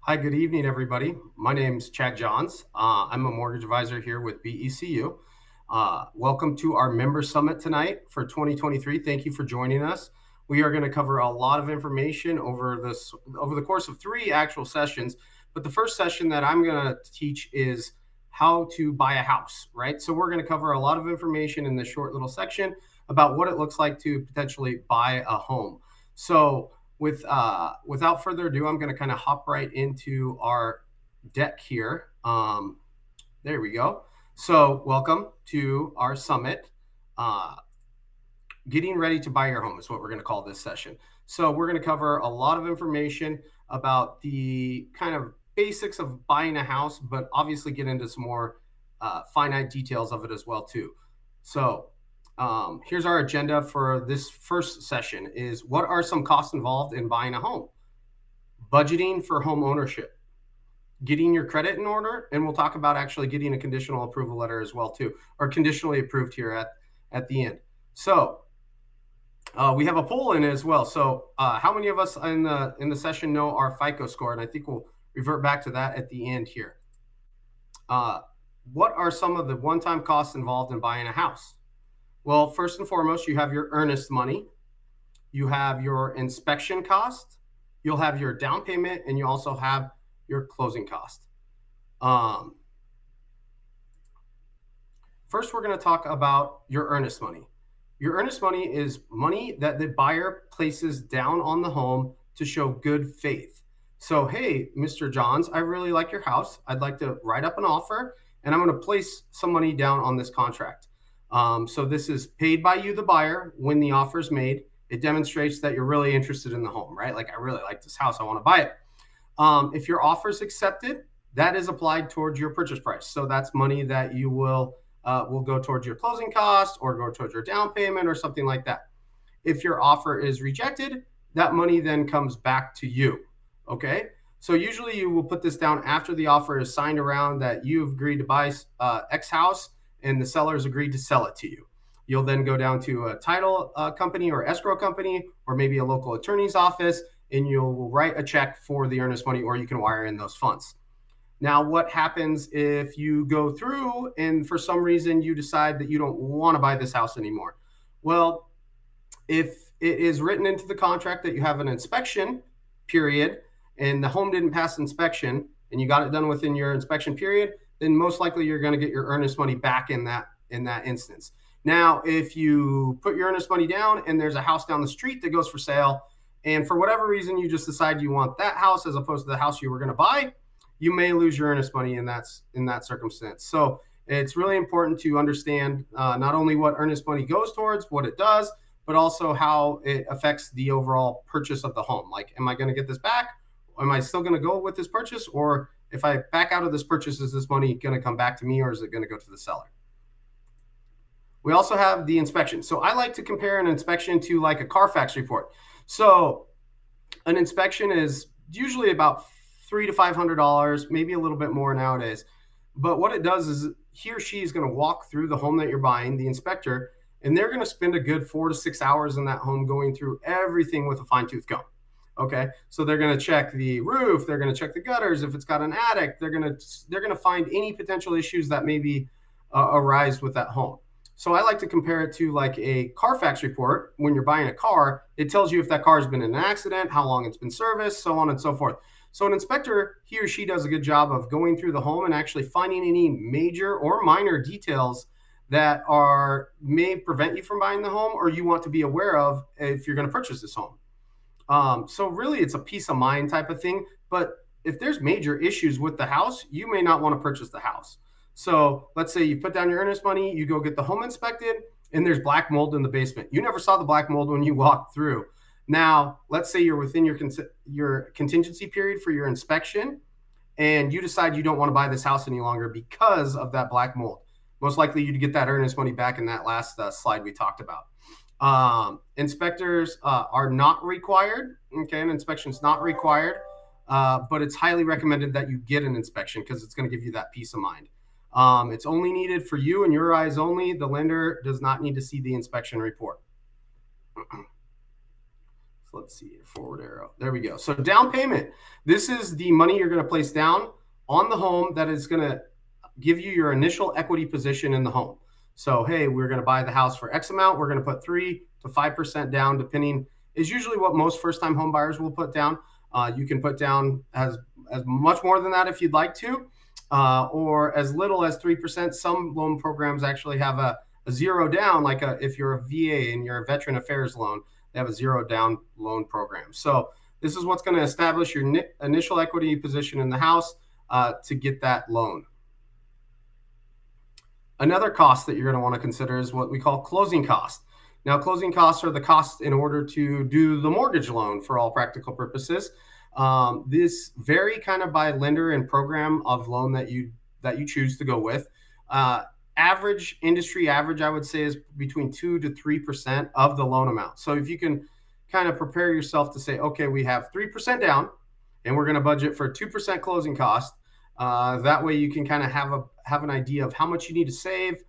Hi, good evening, everybody. My name's Chad Johns. I'm a mortgage advisor here with BECU. Welcome to our member summit tonight for 2023. Thank you for joining us. We are going to cover a lot of information over the course of three actual sessions. But the first session that I'm going to teach is how to buy a house, right? So we're going to cover a lot of information in this short little section about what it looks like to potentially buy a home. So without further ado, I'm going to kind of hop right into our deck here. There we go. So welcome to our summit. Getting ready to buy your home is what we're going to call this session. So we're going to cover a lot of information about the kind of basics of buying a house, but obviously get into some more finite details of it as well too. So here's our agenda for this first session is what are some costs involved in buying a home? Budgeting for home ownership, getting your credit in order, and we'll talk about actually getting a conditional approval letter as well too, or conditionally approved here at the end. So we have a poll in it as well. So how many of us in the session know our FICO score? And I think we'll revert back to that at the end here. What are some of the one-time costs involved in buying a house? Well, first and foremost, you have your earnest money, you have your inspection cost, you'll have your down payment, and you also have your closing cost. First, we're going to talk about your earnest money. Your earnest money is money that the buyer places down on the home to show good faith. So, hey, Mr. Johns, I really like your house. I'd like to write up an offer, and I'm going to place some money down on this contract. So this is paid by you, the buyer, when the offer is made. It demonstrates that you're really interested in the home, right? Like, I really like this house. I want to buy it. If your offer is accepted, that is applied towards your purchase price. So that's money that you will go towards your closing costs or go towards your down payment or something like that. If your offer is rejected, that money then comes back to you. Okay. So usually you will put this down after the offer is signed around that you've agreed to buy X house and the seller's agreed to sell it to you. You'll then go down to a title company or escrow company or maybe a local attorney's office, and you'll write a check for the earnest money, or you can wire in those funds. Now, what happens if you go through and for some reason you decide that you don't want to buy this house anymore? Well, if it is written into the contract that you have an inspection period and the home didn't pass inspection and you got it done within your inspection period, then most likely you're going to get your earnest money back in that instance. Now, if you put your earnest money down and there's a house down the street that goes for sale, and for whatever reason you just decide you want that house as opposed to the house you were going to buy, you may lose your earnest money in that circumstance. So it's really important to understand not only what earnest money goes towards, what it does, but also how it affects the overall purchase of the home. Like, am I going to get this back? Am I still going to go with this purchase? Or if I back out of this purchase, is this money going to come back to me or is it going to go to the seller? We also have the inspection. So I like to compare an inspection to like a Carfax report. So an inspection is usually about $300 to $500, maybe a little bit more nowadays. But what it does is he or she is going to walk through the home that you're buying, the inspector, and they're going to spend a good 4 to 6 hours in that home going through everything with a fine-tooth comb. Okay, so they're going to check the roof, they're going to check the gutters. If it's got an attic, they're going to find any potential issues that maybe arise with that home. So I like to compare it to like a Carfax report. When you're buying a car, it tells you if that car has been in an accident, how long it's been serviced, so on and so forth. So an inspector, he or she does a good job of going through the home and actually finding any major or minor details that may prevent you from buying the home or you want to be aware of if you're going to purchase this home. So really it's a peace of mind type of thing. But if there's major issues with the house, you may not want to purchase the house. So let's say you put down your earnest money, you go get the home inspected, and there's black mold in the basement. You never saw the black mold when you walked through. Now, let's say you're within your contingency period for your inspection, and you decide you don't want to buy this house any longer because of that black mold. Most likely you'd get that earnest money back in that last slide we talked about. Inspectors are not required. Okay, an inspection is not required, but it's highly recommended that you get an inspection because it's going to give you that peace of mind. It's only needed for you and your eyes only. The lender does not need to see the inspection report. So let's see, forward arrow. There we go. So down payment. This is the money you're going to place down on the home that is going to give you your initial equity position in the home. So, hey, we're going to buy the house for X amount. We're going to put 3 to 5% down, depending, is usually what most first-time home buyers will put down. You can put down as much more than that if you'd like to, or as little as 3%. Some loan programs actually have a zero down, like if you're a VA and you're a Veteran Affairs loan, they have a zero down loan program. So this is what's going to establish your initial equity position in the house to get that loan. Another cost that you're going to want to consider is what we call closing costs. Now, closing costs are the costs in order to do the mortgage loan for all practical purposes. This vary kind of by lender and program of loan that you choose to go with. Average industry average, I would say, is between 2 to 3% of the loan amount. So if you can kind of prepare yourself to say, okay, we have 3% down, and we're going to budget for 2% closing cost. That way, you can kind of have an idea of how much you need to save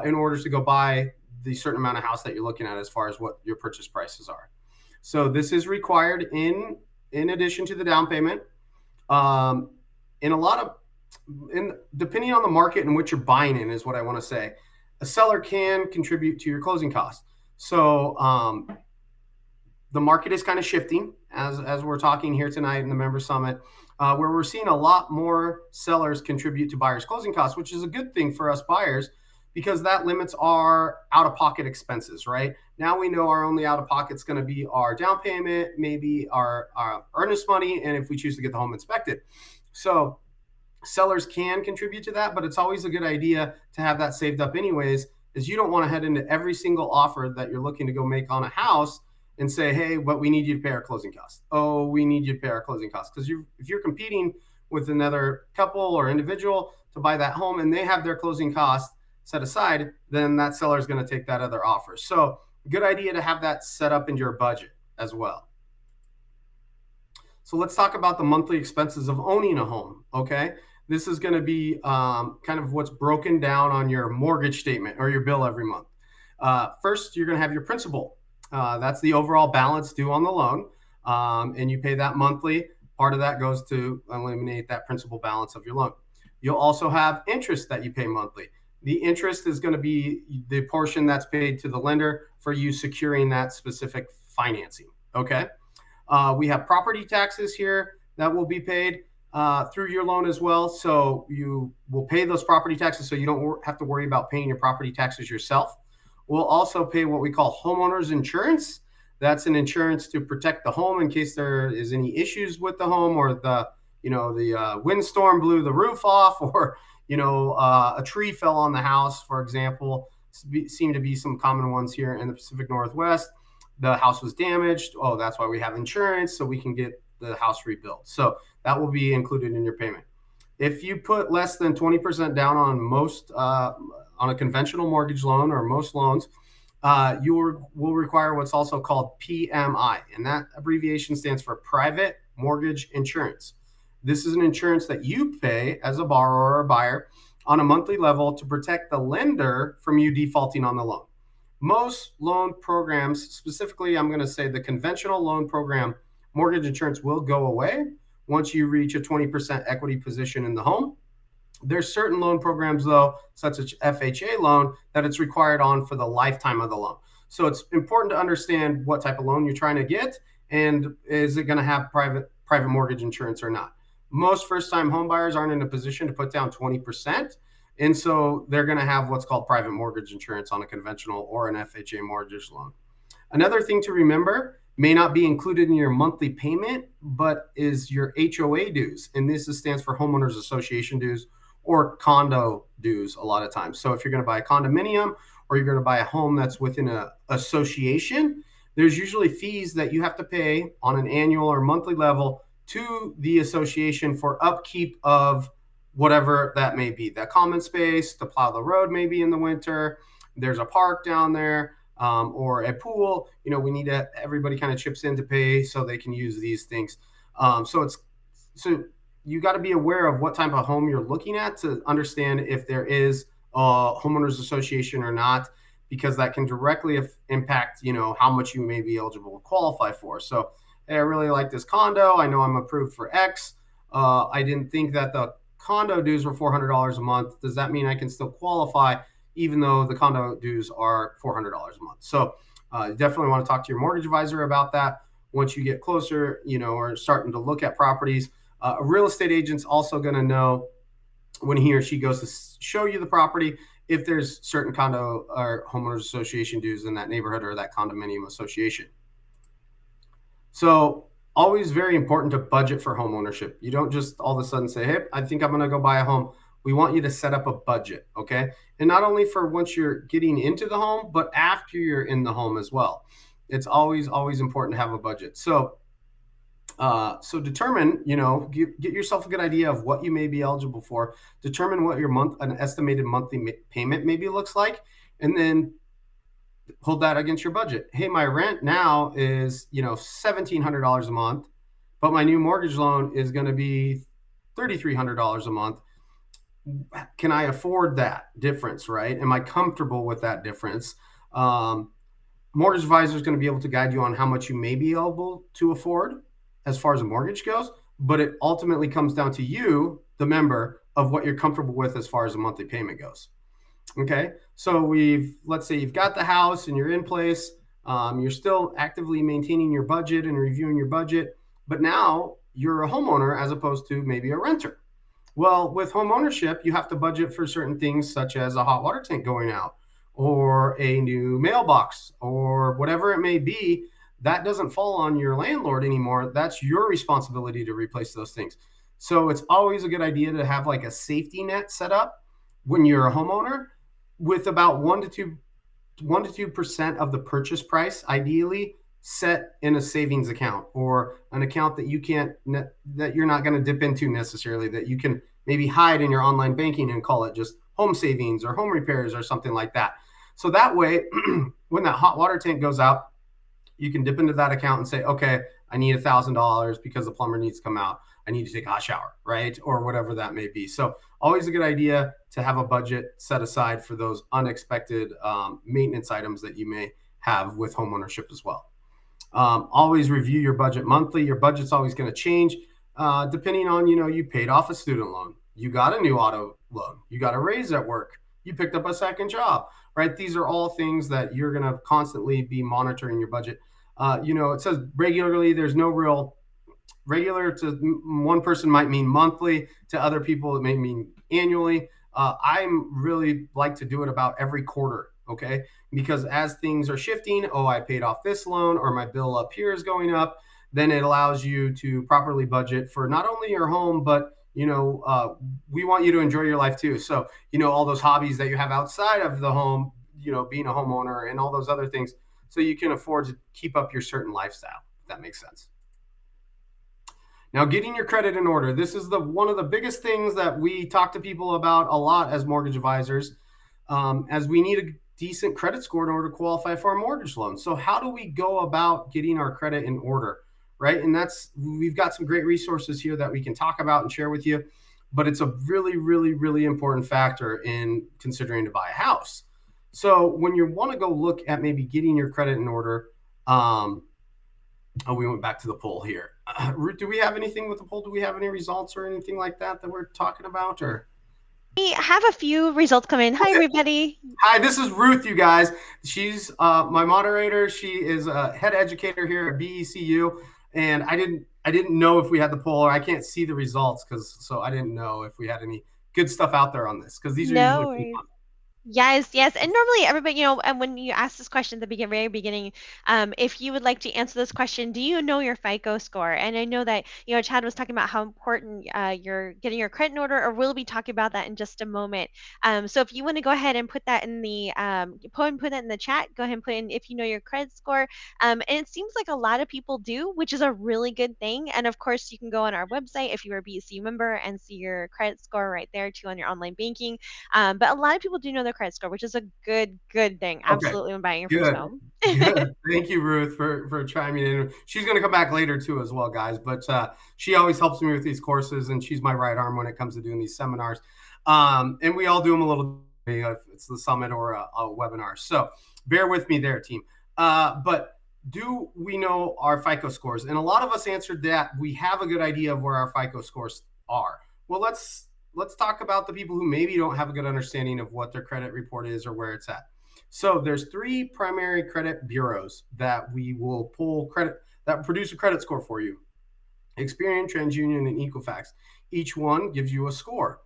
in order to go buy the certain amount of house that you're looking at as far as what your purchase prices are. So this is required in addition to the down payment. Depending on the market in which you're buying in is what I want to say. A seller can contribute to your closing costs. So the market is kind of shifting as we're talking here tonight in the Member Summit, where we're seeing a lot more sellers contribute to buyers' closing costs, which is a good thing for us buyers because that limits our out-of-pocket expenses, right? Now we know our only out-of-pocket is going to be our down payment, maybe our earnest money, and if we choose to get the home inspected. So sellers can contribute to that, but it's always a good idea to have that saved up anyways, as you don't want to head into every single offer that you're looking to go make on a house and say, hey, but we need you to pay our closing costs. Oh, we need you to pay our closing costs. Because if you're competing with another couple or individual to buy that home and they have their closing costs set aside, then that seller is going to take that other offer. So good idea to have that set up in your budget as well. So let's talk about the monthly expenses of owning a home, okay? This is going to be kind of what's broken down on your mortgage statement or your bill every month. First, you're going to have your principal. That's the overall balance due on the loan, and you pay that monthly. Part of that goes to eliminate that principal balance of your loan. You'll also have interest that you pay monthly. The interest is going to be the portion that's paid to the lender for you securing that specific financing, okay? We have property taxes here that will be paid through your loan as well. So you will pay those property taxes so you don't have to worry about paying your property taxes yourself. We'll also pay what we call homeowners insurance. That's an insurance to protect the home in case there is any issues with the home, or the windstorm blew the roof off, or a tree fell on the house, for example. Seem to be some common ones here in the Pacific Northwest. The house was damaged. Oh, that's why we have insurance, so we can get the house rebuilt. So that will be included in your payment. If you put less than 20% down on most on a conventional mortgage loan or most loans, you will require what's also called PMI, and that abbreviation stands for Private Mortgage Insurance. This is an insurance that you pay as a borrower or buyer on a monthly level to protect the lender from you defaulting on the loan. Most loan programs, specifically, I'm going to say the conventional loan program, mortgage insurance will go away once you reach a 20% equity position in the home. There's certain loan programs, though, such as FHA loan, that it's required on for the lifetime of the loan. So it's important to understand what type of loan you're trying to get, and is it going to have private mortgage insurance or not. Most first-time home buyers aren't in a position to put down 20%, and so they're going to have what's called private mortgage insurance on a conventional or an FHA mortgage loan. Another thing to remember, may not be included in your monthly payment, but is your HOA dues, and this stands for homeowners association dues or condo dues a lot of times. So if you're going to buy a condominium or you're going to buy a home that's within an association, there's usually fees that you have to pay on an annual or monthly level to the association for upkeep of whatever that may be. That common space, to plow the road maybe in the winter, there's a park down there, or a pool. We need to, everybody kind of chips in to pay so they can use these things. So you got to be aware of what type of home you're looking at to understand if there is a homeowners association or not. because that can directly impact, how much you may be eligible to qualify for. So, hey, I really like this condo. I know I'm approved for X. I didn't think that the condo dues were $400 a month. Does that mean I can still qualify even though the condo dues are $400 a month? So you definitely want to talk to your mortgage advisor about that once you get closer, or starting to look at properties. A real estate agent's also going to know when he or she goes to show you the property if there's certain condo or homeowners association dues in that neighborhood or that condominium association. So always very important to budget for home ownership. You don't just all of a sudden say, hey, I think I'm going to go buy a home. We want you to set up a budget, okay? And not only for once you're getting into the home, but after you're in the home as well. It's always important to have a budget. So determine, get yourself a good idea of what you may be eligible for. Determine what your an estimated monthly payment maybe looks like, and then hold that against your budget. Hey, my rent now is, $1,700 a month, but my new mortgage loan is going to be $3,300 a month. Can I afford that difference, right? Am I comfortable with that difference? Mortgage advisor is going to be able to guide you on how much you may be able to afford as far as a mortgage goes, but it ultimately comes down to you, the member, of what you're comfortable with as far as a monthly payment goes. Okay, so let's say you've got the house and you're in place. You're still actively maintaining your budget and reviewing your budget, but now you're a homeowner as opposed to maybe a renter. Well, with home ownership, you have to budget for certain things such as a hot water tank going out or a new mailbox or whatever it may be. That doesn't fall on your landlord anymore. That's your responsibility to replace those things. So it's always a good idea to have like a safety net set up when you're a homeowner with about 1 to 2% of the purchase price, ideally set in a savings account or an account that you're not going to dip into necessarily, that you can maybe hide in your online banking and call it just home savings or home repairs or something like that. So that way, when that hot water tank goes out, you can dip into that account and say, okay, I need $1,000 because the plumber needs to come out. I need to take a hot shower, right? Or whatever that may be. So always a good idea to have a budget set aside for those unexpected maintenance items that you may have with homeownership as well. Always review your budget monthly. Your budget's always going to change depending on, you paid off a student loan. You got a new auto loan. You got a raise at work. You picked up a second job, right? These are all things that you're going to constantly be monitoring your budget. It says regularly. There's no real regular to one person might mean monthly, to other people it may mean annually. I'm really like to do it about every quarter, okay? Because as things are shifting, I paid off this loan or my bill up here is going up, then it allows you to properly budget for not only your home, but we want you to enjoy your life too. So, all those hobbies that you have outside of the home, being a homeowner and all those other things, so you can afford to keep up your certain lifestyle, if that makes sense. Now, getting your credit in order. This is one of the biggest things that we talk to people about a lot as mortgage advisors, as we need a decent credit score in order to qualify for a mortgage loan. So how do we go about getting our credit in order, right? And we've got some great resources here that we can talk about and share with you, but it's a really, really, really important factor in considering to buy a house. So when you want to go look at maybe getting your credit in order, we went back to the poll here. Ruth, do we have anything with the poll? Do we have any results or anything like that we're talking about? Or We have a few results come in. Hi, everybody. Hi, this is Ruth, you guys. She's my moderator. She is a head educator here at BECU, and I didn't know if we had the poll, or I can't see the results so I didn't know if we had any good stuff out there on this, because these are usually pretty fun. Yes. And normally everybody, and when you ask this question at the very beginning, if you would like to answer this question, do you know your FICO score? And I know that, Chad was talking about how important you're getting your credit in order, or we'll be talking about that in just a moment. So if you want to go ahead and put that in the, put that in the chat, go ahead and put in if you know your credit score. And it seems like a lot of people do, which is a really good thing. And of course, you can go on our website if you're a BECU member and see your credit score right there too on your online banking. But a lot of people do know their credit score, which is a good thing. Absolutely, when buying your first home. Good. Thank you, Ruth, for chiming in. She's going to come back later too, as well, guys. But she always helps me with these courses, and she's my right arm when it comes to doing these seminars. And we all do them a little if it's the summit or a webinar. So bear with me there, team. But do we know our FICO scores? And a lot of us answered that we have a good idea of where our FICO scores are. Well, let's talk about the people who maybe don't have a good understanding of what their credit report is or where it's at. So there's three primary credit bureaus that we will pull credit that produce a credit score for you: Experian, TransUnion, and Equifax. Each one gives you a score.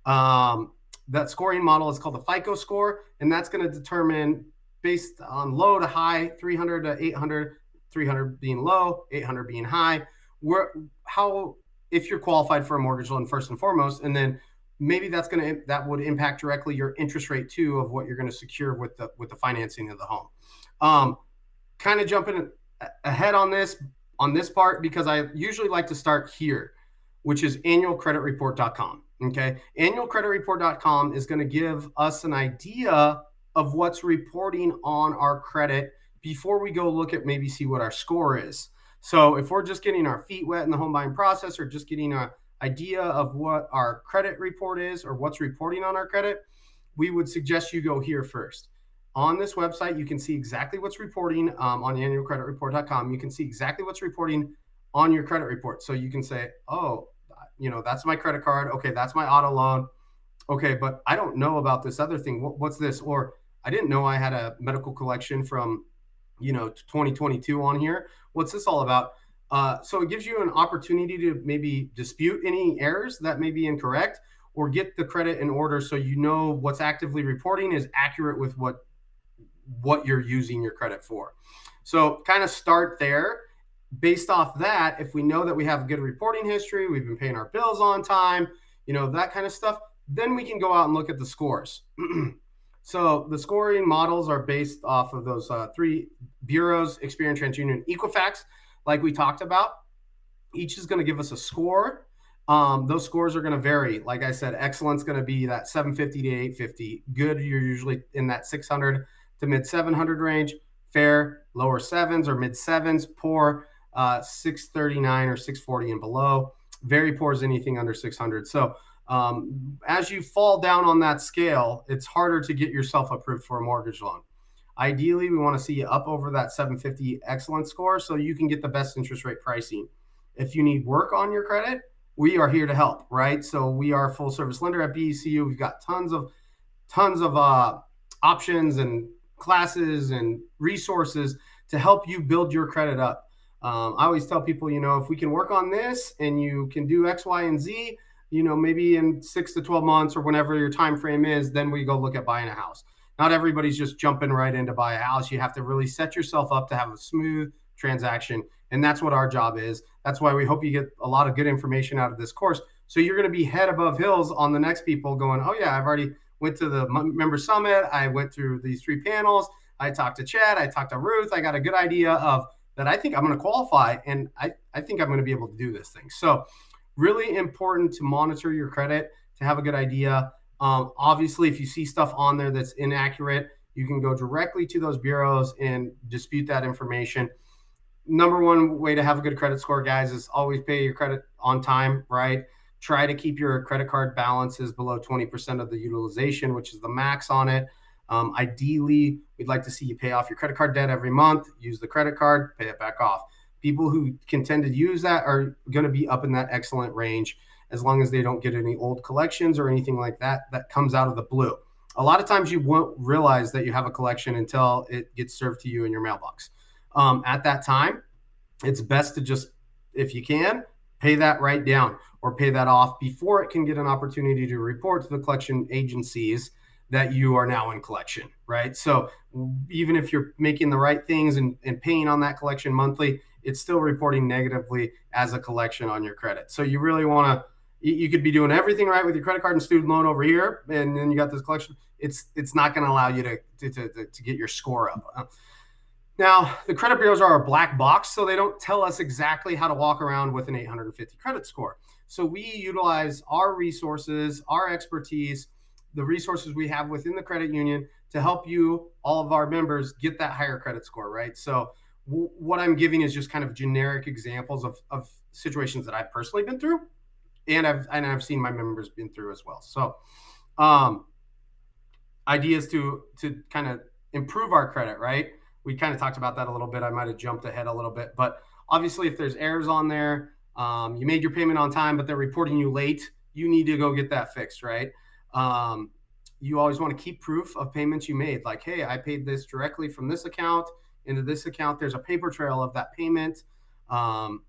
That scoring model is called the FICO score, and that's going to determine based on low to high, 300 to 800, 300 being low, 800 being high, where how if you're qualified for a mortgage loan first and foremost, and then maybe that would impact directly your interest rate too of what you're going to secure with the financing of the home. Kind of jumping ahead on this part because I usually like to start here, which is annualcreditreport.com. Okay. Annualcreditreport.com is going to give us an idea of what's reporting on our credit before we go look at maybe see what our score is. So if we're just getting our feet wet in the home buying process or just getting an idea of what our credit report is or what's reporting on our credit, we would suggest you go here first. On this website, you can see exactly what's reporting on annualcreditreport.com. You can see exactly what's reporting on your credit report. So you can say, oh, that's my credit card. Okay, that's my auto loan. Okay, but I don't know about this other thing. What's this? Or I didn't know I had a medical collection from, 2022 on here. What's this all about? So it gives you an opportunity to maybe dispute any errors that may be incorrect or get the credit in order so you know what's actively reporting is accurate with what you're using your credit for. So kind of start there. Based off that, if we know that we have good reporting history, we've been paying our bills on time, that kind of stuff, then we can go out and look at the scores. So the scoring models are based off of those three bureaus: Experian, TransUnion, Equifax, like we talked about. Each is going to give us a score. Those scores are going to vary. Like I said, excellent's going to be that 750 to 850. Good, you're usually in that 600 to mid 700 range. Fair, lower sevens or mid sevens. Poor, 639 or 640 and below. Very poor is anything under 600. So as you fall down on that scale, it's harder to get yourself approved for a mortgage loan. Ideally, we want to see you up over that 750 excellent score so you can get the best interest rate pricing. If you need work on your credit, we are here to help, right? So we are a full service lender at BECU. We've got tons of options and classes and resources to help you build your credit up. I always tell people, if we can work on this and you can do X, Y, and Z, maybe in 6 to 12 months or whenever your time frame is, then we go look at buying a house. Not everybody's just jumping right in to buy a house. You have to really set yourself up to have a smooth transaction. And that's what our job is. That's why we hope you get a lot of good information out of this course. So you're going to be head above hills on the next people going, oh yeah, I've already went to the member summit. I went through these 3 panels. I talked to Chad. I talked to Ruth. I got a good idea of that. I think I'm going to qualify. And I think I'm going to be able to do this thing. So really important to monitor your credit, to have a good idea. Obviously, if you see stuff on there that's inaccurate, you can go directly to those bureaus and dispute that information. Number one way to have a good credit score, guys, is always pay your credit on time, right? Try to keep your credit card balances below 20% of the utilization, which is the max on it. Ideally, we'd like to see you pay off your credit card debt every month, use the credit card, pay it back off. People who can tend to use that are going to be up in that excellent range as long as they don't get any old collections or anything like that that comes out of the blue. A lot of times you won't realize that you have a collection until it gets served to you in your mailbox. At that time, it's best to just, if you can, pay that right down or pay that off before it can get an opportunity to report to the collection agencies that you are now in collection, right? So even if you're making the right things and paying on that collection monthly, it's still reporting negatively as a collection on your credit. So you really want to, you could be doing everything right with your credit card and student loan over here, and then you got this collection. It's not going to allow you to get your score up. Now, the credit bureaus are a black box, so they don't tell us exactly how to walk around with an 850 credit score. So we utilize our resources, our expertise, the resources we have within the credit union to help you, all of our members, get that higher credit score, right? So what I'm giving is just kind of generic examples of situations that I've personally been through, and I've seen my members been through as well. So ideas to kind of improve our credit, right? We kind of talked about that a little bit. I might have jumped ahead a little bit, but obviously, if there's errors on there, you made your payment on time, but they're reporting you late, you need to go get that fixed, right? Um, you always want to keep proof of payments you made. Like, hey, I paid this directly from this account into this account. There's a paper trail of that payment. Um,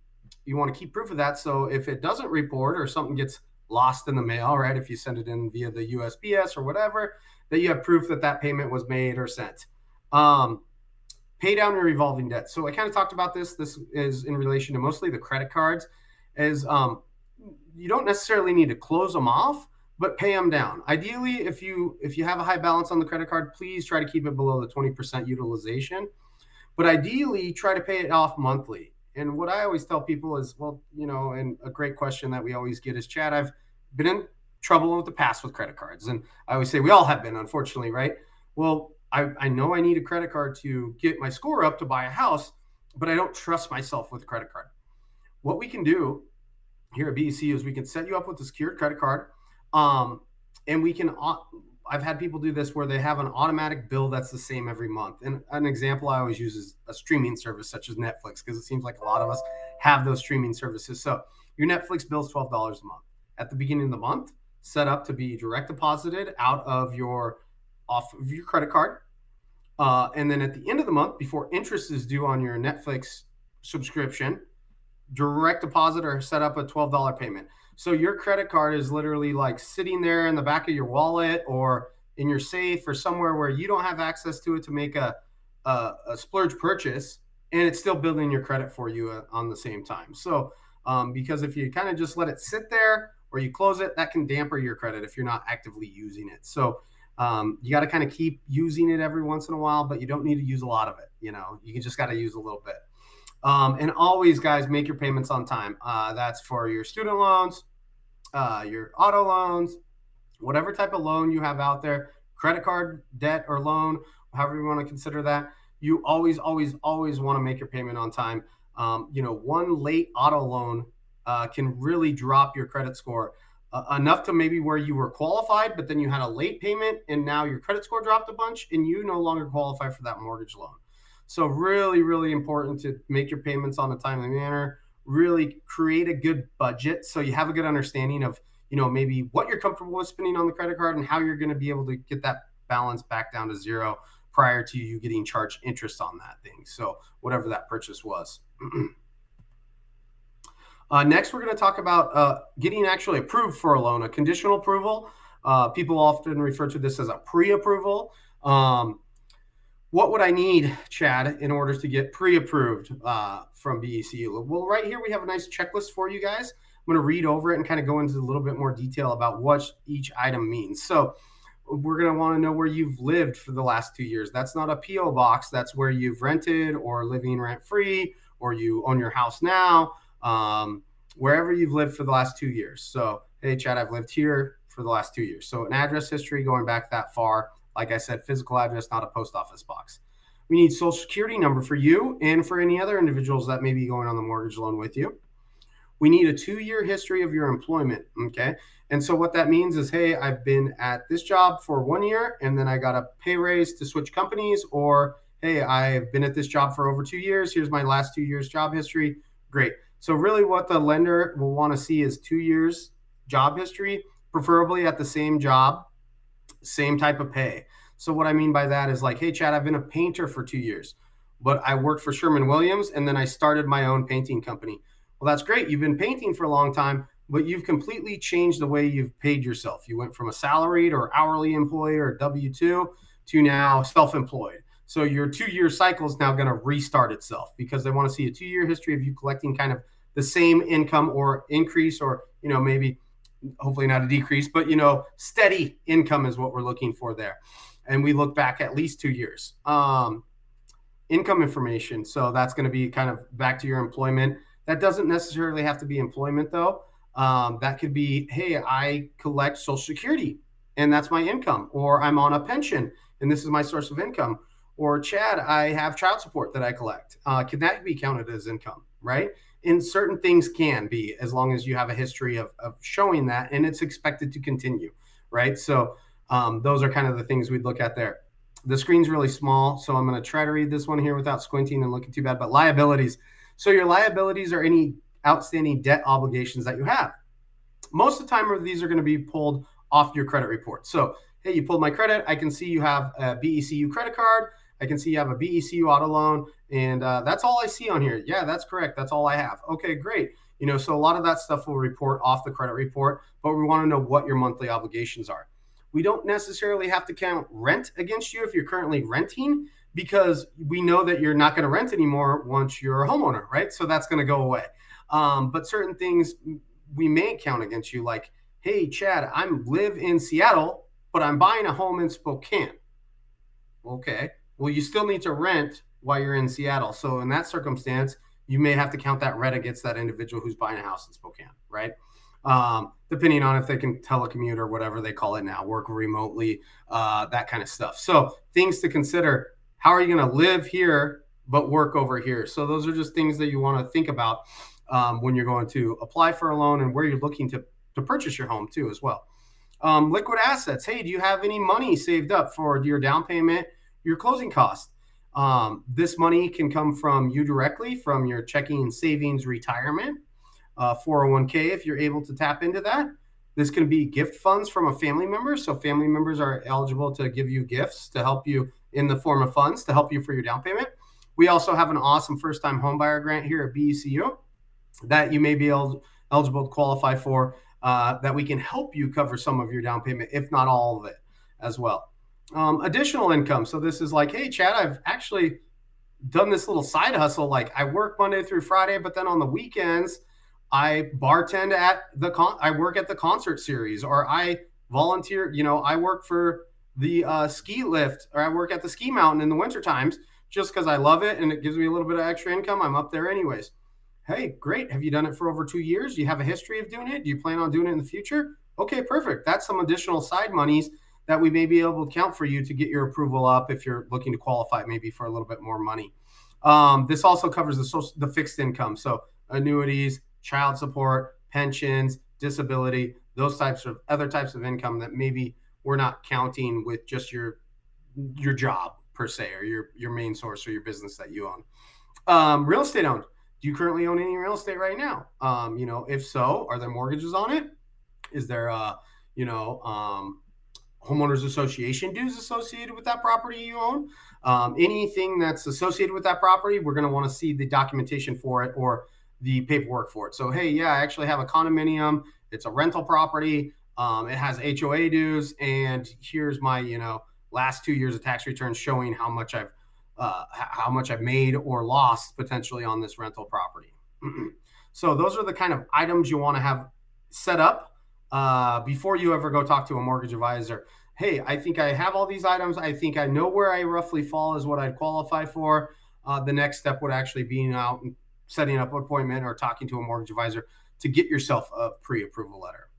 you want to keep proof of that. So if it doesn't report or something gets lost in the mail, right? If you send it in via the USPS or whatever, that you have proof that that payment was made or sent. Um, Pay down your revolving debt. So I kind of talked about this. This is in relation to mostly the credit cards. Is you don't necessarily need to close them off, but pay them down. Ideally, if you have a high balance on the credit card, please try to keep it below the 20% utilization. But ideally, try to pay it off monthly. And what I always tell people is, well, and a great question that we always get is, Chad, I've been in trouble with the past with credit cards. And I always say we all have been, unfortunately, right? Well, I know I need a credit card to get my score up to buy a house, but I don't trust myself with a credit card. What we can do here at BECU is we can set you up with a secured credit card. Um, and we can, I've had people do this where they have an automatic bill that's the same every month. And an example I always use is a streaming service such as Netflix, because it seems like a lot of us have those streaming services. So your Netflix bill is $12 a month. At the beginning of the month, set up to be direct deposited out of your off of your credit card. And then at the end of the month, before interest is due on your Netflix subscription, direct deposit or set up a $12 payment. So your credit card is literally like sitting there in the back of your wallet or in your safe or somewhere where you don't have access to it to make a splurge purchase, and it's still building your credit for you on the same time. So because if you kind of just let it sit there or you close it, that can damper your credit if you're not actively using it. So you got to kind of keep using it every once in a while, but you don't need to use a lot of it. You just got to use a little bit. And always, guys, make your payments on time. That's for your student loans, your auto loans, whatever type of loan you have out there, credit card debt or loan, however you want to consider that. You always, always, always want to make your payment on time. One late auto loan can really drop your credit score enough to maybe where you were qualified, but then you had a late payment and now your credit score dropped a bunch and you no longer qualify for that mortgage loan. So really, really important to make your payments on a timely manner, really create a good budget so you have a good understanding of, maybe what you're comfortable with spending on the credit card and how you're going to be able to get that balance back down to zero prior to you getting charged interest on that thing. So whatever that purchase was. Next, we're going to talk about getting actually approved for a loan, a conditional approval. People often refer to this as a pre-approval. What would I need, Chad, in order to get pre-approved from BECU? Well, right here we have a nice checklist for you guys. I'm going to read over it and kind of go into a little bit more detail about what each item means. So we're going to want to know where you've lived for the last 2 years. That's not a PO box. That's where you've rented or living rent-free or you own your house now, wherever you've lived for the last 2 years. So, hey, Chad, I've lived here for the last 2 years. So an address history going back that far. Like I said, physical address, not a post office box. We need social security number for you and for any other individuals that may be going on the mortgage loan with you. We need a 2-year history of your employment. Okay. And so what that means is, hey, I've been at this job for 1 year and then I got a pay raise to switch companies, or, hey, I've been at this job for over 2 years. Here's my last 2 years job history. Great. So really what the lender will want to see is 2 years job history, preferably at the same job, same type of pay. So what I mean by that is like, hey, Chad, I've been a painter for 2 years, but I worked for Sherman-Williams and then I started my own painting company. Well, that's great. You've been painting for a long time, but you've completely changed the way you've paid yourself. You went from a salaried or hourly employee or W-2 to now self-employed. So your 2-year cycle is now going to restart itself because they want to see a 2-year history of you collecting kind of the same income or increase, or, maybe hopefully not a decrease, but, steady income is what we're looking for there. And we look back at least 2 years. Income information. So that's going to be kind of back to your employment. That doesn't necessarily have to be employment though. That could be, hey, I collect Social Security and that's my income, or I'm on a pension and this is my source of income, or Chad, I have child support that I collect. Can that be counted as income, right? And certain things can be, as long as you have a history of showing that and it's expected to continue, right? So Those are kind of the things we'd look at there. The screen's really small, so I'm going to try to read this one here without squinting and looking too bad. But liabilities. So your liabilities are any outstanding debt obligations that you have. Most of the time, these are going to be pulled off your credit report. So, hey, you pulled my credit. I can see you have a BECU credit card. I can see you have a BECU auto loan, and that's all I see on here. Yeah, that's correct. That's all I have. Okay, great. So a lot of that stuff will report off the credit report, but we want to know what your monthly obligations are. We don't necessarily have to count rent against you if you're currently renting, because we know that you're not going to rent anymore once you're a homeowner, right? So that's going to go away. But certain things we may count against you, like, hey, Chad, I live in Seattle, but I'm buying a home in Spokane. Okay, well, you still need to rent while you're in Seattle. So in that circumstance, you may have to count that rent against that individual who's buying a house in Spokane, right? Depending on if they can telecommute or whatever they call it now, work remotely, that kind of stuff. So things to consider: how are you going to live here but work over here? So those are just things that you want to think about when you're going to apply for a loan, and where you're looking to purchase your home too as well. Liquid assets. Hey, do you have any money saved up for your down payment, your closing cost? This money can come from you directly, from your checking, savings, retirement, 401k if you're able to tap into that. This can be gift funds from a family member. So family members are eligible to give you gifts to help you in the form of funds to help you for your down payment. We also have an awesome first-time homebuyer grant here at BECU that you may be eligible to qualify for, that we can help you cover some of your down payment, if not all of it as well. Additional income. So this is like, hey, Chad, I've actually done this little side hustle. Like, I work Monday through Friday, but then on the weekends, I bartend at I work at the concert series, or I volunteer, I work for the ski lift, or I work at the ski mountain in the winter times, just because I love it and it gives me a little bit of extra income. I'm up there anyways. Hey, great. Have you done it for over 2 years? Do you have a history of doing it? Do you plan on doing it in the future? Okay, perfect. That's some additional side monies that we may be able to count for you to get your approval up if you're looking to qualify maybe for a little bit more money. This also covers the fixed income. So annuities, child support, pensions, disability, those types of other types of income that maybe we're not counting with just your job per se, or your main source or your business that you own. Real estate owned. Do you currently own any real estate right now? If so, are there mortgages on it? Is there homeowners association dues associated with that property you own? Anything that's associated with that property, we're going to want to see the documentation for it or the paperwork for it. So, hey, yeah, I actually have a condominium. It's a rental property. It has HOA dues, and here's my last 2 years of tax returns showing how much I've made or lost potentially on this rental property. So those are the kind of items you want to have set up before you ever go talk to a mortgage advisor. Hey, I think I have all these items. I think I know where I roughly fall is what I'd qualify for. The next step would actually be out and setting up an appointment or talking to a mortgage advisor to get yourself a pre-approval letter.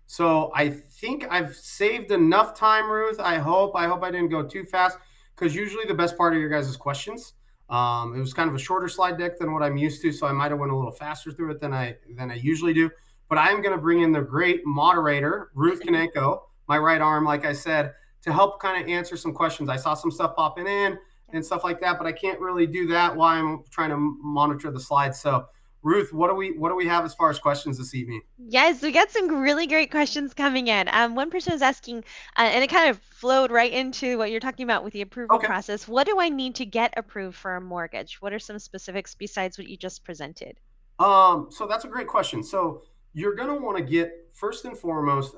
So I think I've saved enough time, Ruth. I hope I didn't go too fast, because usually the best part of your guys' questions. It was kind of a shorter slide deck than what I'm used to, so I might have went a little faster through it than I usually do. But I'm going to bring in the great moderator, Ruth Kaneko, my right arm, like I said, to help kind of answer some questions. I saw some stuff popping in and stuff like that, but I can't really do that while I'm trying to monitor the slides. So, Ruth, what do we have as far as questions this evening? Yes, we got some really great questions coming in. One person was asking, and it kind of flowed right into what you're talking about with the approval Okay. process. What do I need to get approved for a mortgage? What are some specifics besides what you just presented? So that's a great question. So you're going to want to get, first and foremost,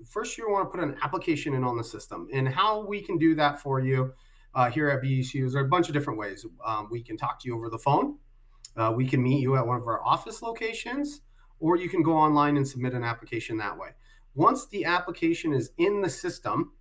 first you want to put an application in on the system, and how we can do that for you here at BECU. There are a bunch of different ways. We can talk to you over the phone. We can meet you at one of our office locations, or you can go online and submit an application that way. Once the application is in the system,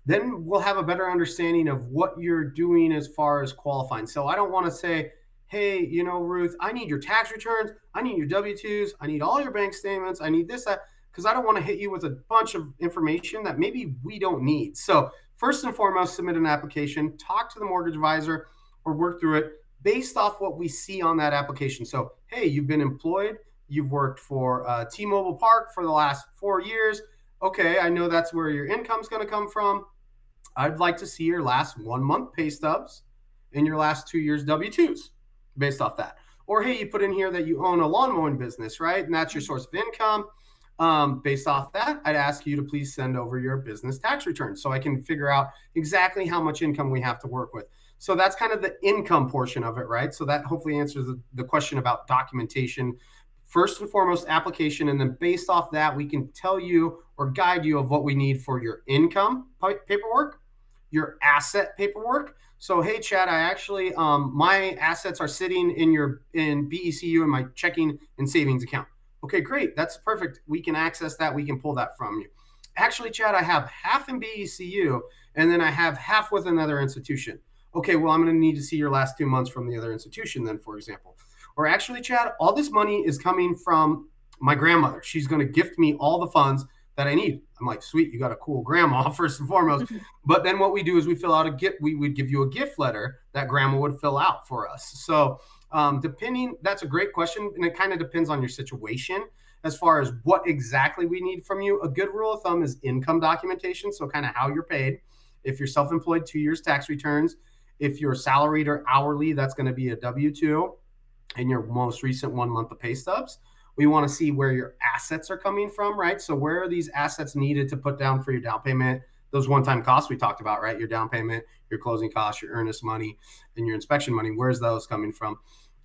then we'll have a better understanding of what you're doing as far as qualifying. So I don't want to say, hey, Ruth, I need your tax returns, I need your W-2s, I need all your bank statements, I need this, that, because I don't want to hit you with a bunch of information that maybe we don't need. So first and foremost, submit an application, talk to the mortgage advisor, or work through it based off what we see on that application. So, hey, you've been employed, you've worked for T-Mobile Park for the last 4 years. okay, I know that's where your income's going to come from. I'd like to see your last 1 month pay stubs and your last 2 years W-2s based off that. Or, hey, you put in here that you own a lawn mowing business, right? And that's your source of income. Based off that, I'd ask you to please send over your business tax return so I can figure out exactly how much income we have to work with. So that's kind of the income portion of it, right? So that hopefully answers the question about documentation. First and foremost, application, and then based off that, we can tell you or guide you of what we need for your income paperwork, your asset paperwork. So, hey, Chad, I actually my assets are sitting in BECU in my checking and savings account. Okay, great. That's perfect. We can access that. We can pull that from you. Actually, Chad, I have half in BECU and then I have half with another institution. Okay, well, I'm going to need to see your last 2 months from the other institution, then, for example. Or actually, Chad, all this money is coming from my grandmother. She's going to gift me all the funds that I need. I'm like, sweet, you got a cool grandma, first and foremost. But then what we do is we fill out a gift. We would give you a gift letter that grandma would fill out for us. So depending, that's a great question. And it kind of depends on your situation as far as what exactly we need from you. A good rule of thumb is income documentation. So kind of how you're paid. If you're self-employed, 2 years tax returns. If you're salaried or hourly, that's going to be a W-2 and your most recent 1 month of pay stubs. We want to see where your assets are coming from, right? So where are these assets needed to put down for your down payment? Those one-time costs we talked about, right? Your down payment, your closing costs, your earnest money, and your inspection money. Where's those coming from?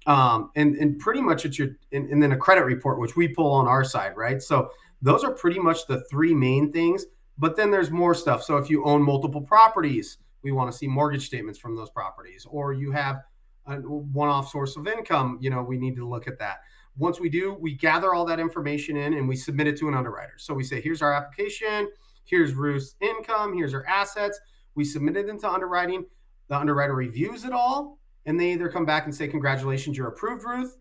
And pretty much it's and then a credit report, which we pull on our side, right? So those are pretty much the three main things. But then there's more stuff. So if you own multiple properties, we want to see mortgage statements from those properties, or you have a one-off source of income, we need to look at that. Once we do, we gather all that information in and we submit it to an underwriter. So we say, here's our application, here's Ruth's income, here's her assets. We submit it into underwriting. The underwriter reviews it all, and they either come back and say, congratulations, you're approved, Ruth.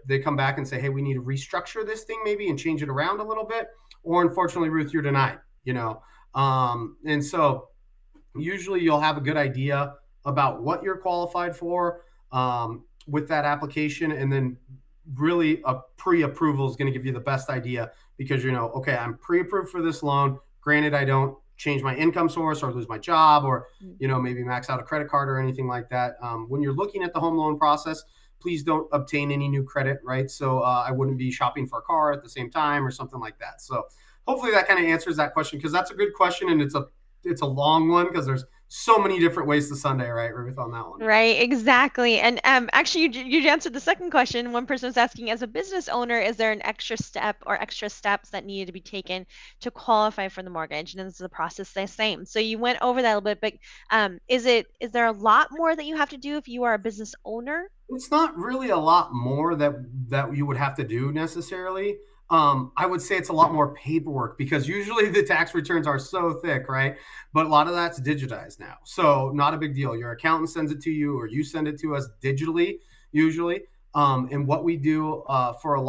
They come back and say, hey, we need to restructure this thing maybe and change it around a little bit. Or unfortunately, Ruth, you're denied, and so usually you'll have a good idea about what you're qualified for with that application. And then really a pre-approval is going to give you the best idea because okay, I'm pre-approved for this loan. Granted, I don't change my income source or lose my job or, maybe max out a credit card or anything like that. When you're looking at the home loan process, please don't obtain any new credit, right? So I wouldn't be shopping for a car at the same time or something like that. So hopefully that kind of answers that question because that's a good question and it's a long one because there's so many different ways to Sunday, right, Ruth, on that one. Right, exactly. And actually, you answered the second question. One person was asking, as a business owner, is there an extra step or extra steps that needed to be taken to qualify for the mortgage? And is the process the same? So you went over that a little bit, but is there a lot more that you have to do if you are a business owner? It's not really a lot more that you would have to do necessarily. I would say it's a lot more paperwork because usually the tax returns are so thick, right? But a lot of that's digitized now, so not a big deal. Your accountant sends it to you, or you send it to us digitally, usually. And what we do for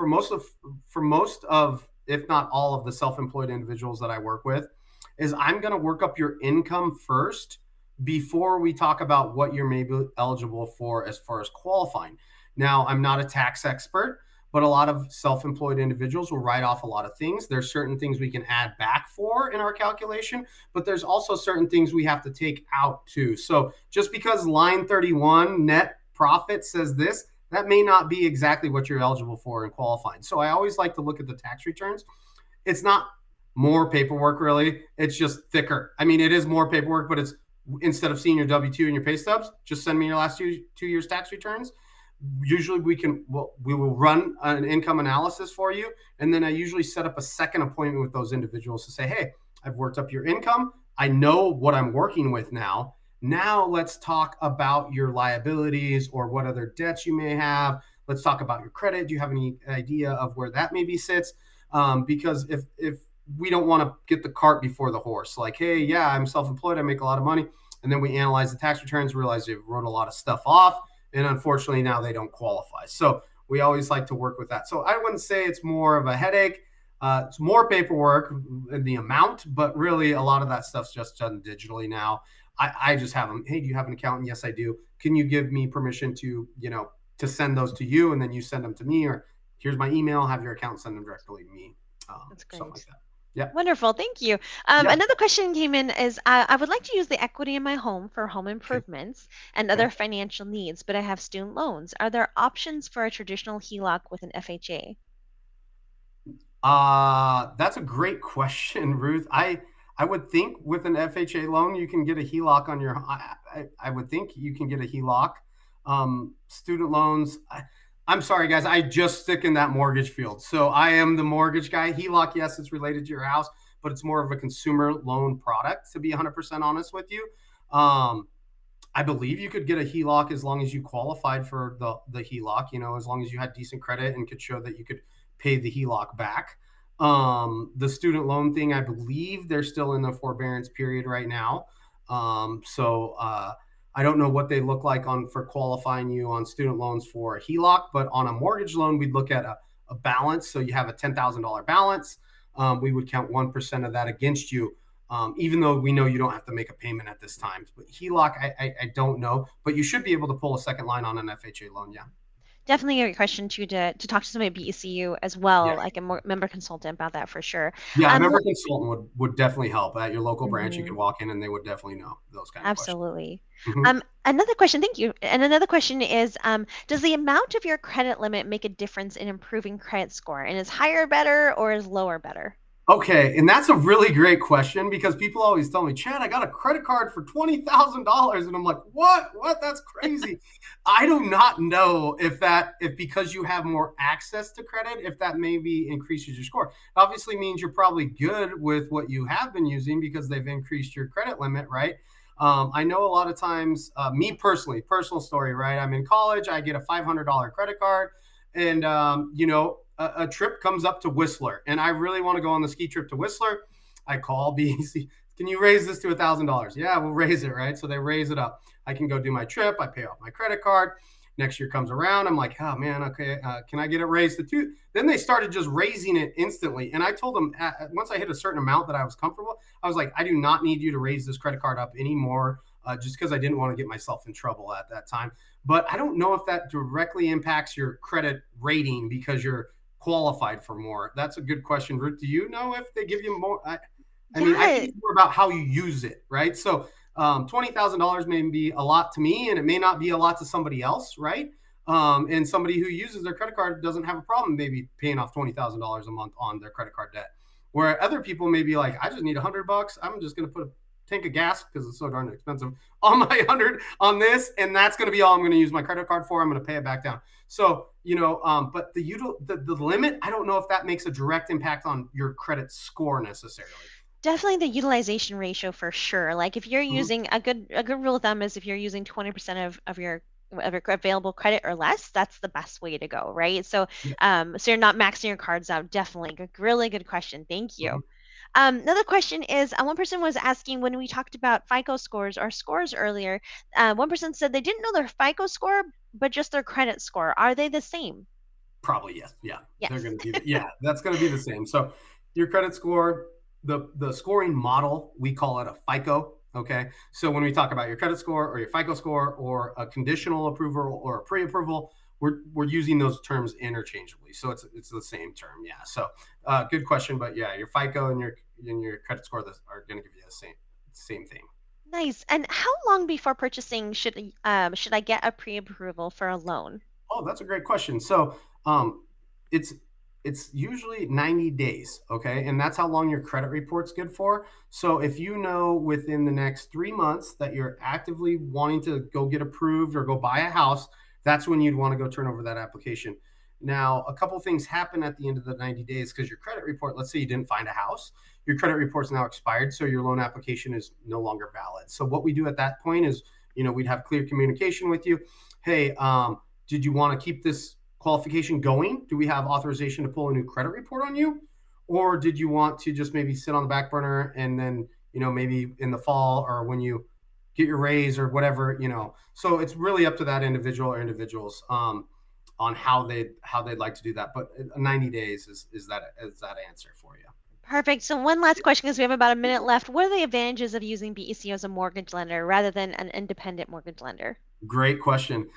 most of, if not all of the self-employed individuals that I work with, is I'm going to work up your income first before we talk about what you're maybe eligible for as far as qualifying. Now, I'm not a tax expert, but a lot of self-employed individuals will write off a lot of things. There's certain things we can add back for in our calculation, but there's also certain things we have to take out too. So just because line 31 net profit says this, that may not be exactly what you're eligible for in qualifying. So I always like to look at the tax returns. It's not more paperwork really. It's just thicker. I mean, it is more paperwork, but it's instead of seeing your W-2 and your pay stubs, just send me your last 2 years tax returns. Usually we will run an income analysis for you. And then I usually set up a second appointment with those individuals to say, hey, I've worked up your income. I know what I'm working with now. Now let's talk about your liabilities or what other debts you may have. Let's talk about your credit. Do you have any idea of where that maybe sits? Because if we don't want to get the cart before the horse, like, hey, yeah, I'm self-employed, I make a lot of money. And then we analyze the tax returns, realize they've wrote a lot of stuff off. And unfortunately, now they don't qualify. So we always like to work with that. So I wouldn't say it's more of a headache. It's more paperwork in the amount, but really a lot of that stuff's just done digitally now. I just have them. Hey, do you have an accountant? Yes, I do. Can you give me permission to send those to you and then you send them to me? Or here's my email, have your accountant send them directly to me. That's Something like great. that. Yeah. Wonderful. Thank you. Yeah. Another question came in is I would like to use the equity in my home for home Okay. improvements and Okay. other financial needs, but I have student loans. Are there options for a traditional HELOC with an FHA? That's a great question, Ruth. I would think with an FHA loan, you can get a HELOC on your. I would think you can get a HELOC. Student loans. I'm sorry, guys. I just stick in that mortgage field, so I am the mortgage guy. HELOC, yes, it's related to your house, but it's more of a consumer loan product. To be 100% honest with you, um, I believe you could get a HELOC as long as you qualified for the HELOC. You know, as long as you had decent credit and could show that you could pay the HELOC back. The student loan thing, I believe they're still in the forbearance period right now. I don't know what they look like on for qualifying you on student loans for a HELOC, but on a mortgage loan, we'd look at a balance. So you have a $10,000 balance. We would count 1% of that against you, even though we know you don't have to make a payment at this time. But HELOC, I don't know, but you should be able to pull a second line on an FHA loan. Yeah. Definitely a great question too to talk to somebody at BECU as Yeah. well, like a member consultant about that for sure. Yeah. A member Well, consultant would definitely help at your local branch. You could mhm. walk in and they would definitely know those kind of questions. Absolutely. Hmm. Another question, thank you. And another question is, does the amount of your credit limit make a difference in improving credit score? And is higher better or is lower better? Okay, and that's a really great question because people always tell me, Chad, I got a credit card for $20,000, and I'm like, what? What? That's crazy. I do not know if because you have more access to credit, if that maybe increases your score. It obviously means you're probably good with what you have been using because they've increased your credit limit, right? I know a lot of times, me personally, personal story, right? I'm in college, I get a $500 credit card, and a trip comes up to Whistler, and I really want to go on the ski trip to Whistler. I call BEC. Can you raise this to $1,000? Yeah, we'll raise it, right? So they raise it up. I can go do my trip. I pay off my credit card. Next year comes around. I'm like, oh man, okay, can I get it raised to two? Then they started just raising it instantly. And I told them once I hit a certain amount that I was comfortable, I was like, I do not need you to raise this credit card up anymore, just because I didn't want to get myself in trouble at that time. But I don't know if that directly impacts your credit rating because you're qualified for more. That's a good question, Ruth. Do you know if they give you more? I mean, I think Yeah, it's more about how you use it, right? So $20,000 may be a lot to me, and it may not be a lot to somebody else, right? And somebody who uses their credit card doesn't have a problem maybe paying off $20,000 a month on their credit card debt. Where other people may be like, I just need $100. I'm just going to put a tank of gas because it's so darn expensive on my 100 on this, and that's going to be all I'm going to use my credit card for. I'm going to pay it back down. So but the limit, I don't know if that makes a direct impact on your credit score necessarily. definitely the utilization ratio for sure. Like if you're Mhm. using a good rule of thumb is if you're using 20% of your available credit or less, that's the best way to go, right? So Yeah. so you're not maxing your cards out. Definitely. Really good question. Thank you. Mhm. Another question is one person was asking when we talked about FICO scores or scores earlier, one person said they didn't know their FICO score, but just their credit score. Are they the same? Probably yes. Yeah, they're Yes. going to be. That's going to be the same. So your credit score, the scoring model, we call it a FICO. Okay, so when we talk about your credit score or your FICO score or a conditional approval or a pre-approval, we're using those terms interchangeably. So it's the same term. Yeah. So good question, but yeah, your FICO and your credit score are going to give you the same thing. Nice. And how long before purchasing should I get a pre-approval for a loan? Oh, that's a great question. So, um, it's it's usually 90 days, okay? And that's how long your credit report's good for. So, if you know within the next 3 months that you're actively wanting to go get approved or go buy a house, that's when you'd want to go turn over that application. Now, a couple things happen at the end of the 90 days because your credit report, let's say you didn't find a house, your credit report's now expired, so your loan application is no longer valid. So, what we do at that point is, we'd have clear communication with you. Hey, did you want to keep this qualification going? Do we have authorization to pull a new credit report on you? Or did you want to just maybe sit on the back burner and then, maybe in the fall or when you get your raise or whatever. So it's really up to that individual or individuals on how they'd like to do that. But 90 days is that answer for you. Perfect. So one last question, because we have about a minute left. What are the advantages of using BECU as a mortgage lender rather than an independent mortgage lender? Great question.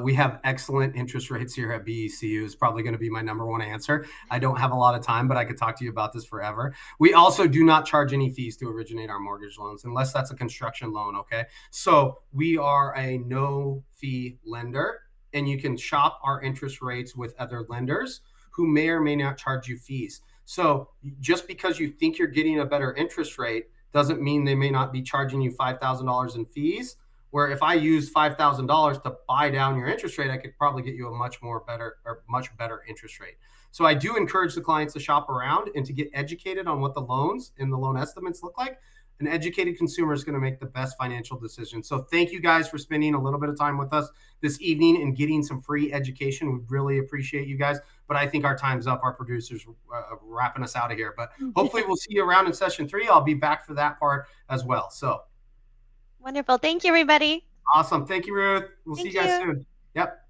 We have excellent interest rates here at BECU is probably going to be my number one answer. I don't have a lot of time, but I could talk to you about this forever. We also do not charge any fees to originate our mortgage loans unless that's a construction loan. Okay. So we are a no fee lender, and you can shop our interest rates with other lenders who may or may not charge you fees. So just because you think you're getting a better interest rate doesn't mean they may not be charging you $5,000 in fees, where if I use $5,000 to buy down your interest rate, I could probably get you a much better interest rate. So I do encourage the clients to shop around and to get educated on what the loans and the loan estimates look like. An educated consumer is going to make the best financial decision. So thank you guys for spending a little bit of time with us this evening and getting some free education. We really appreciate you guys. But I think our time's up. Our producers wrapping us out of here. But hopefully we'll see you around in session 3. I'll be back for that part as well. So Wonderful. Thank you, everybody. awesome. Thank you, Ruth. We'll see you Thank guys you. soon. Yep.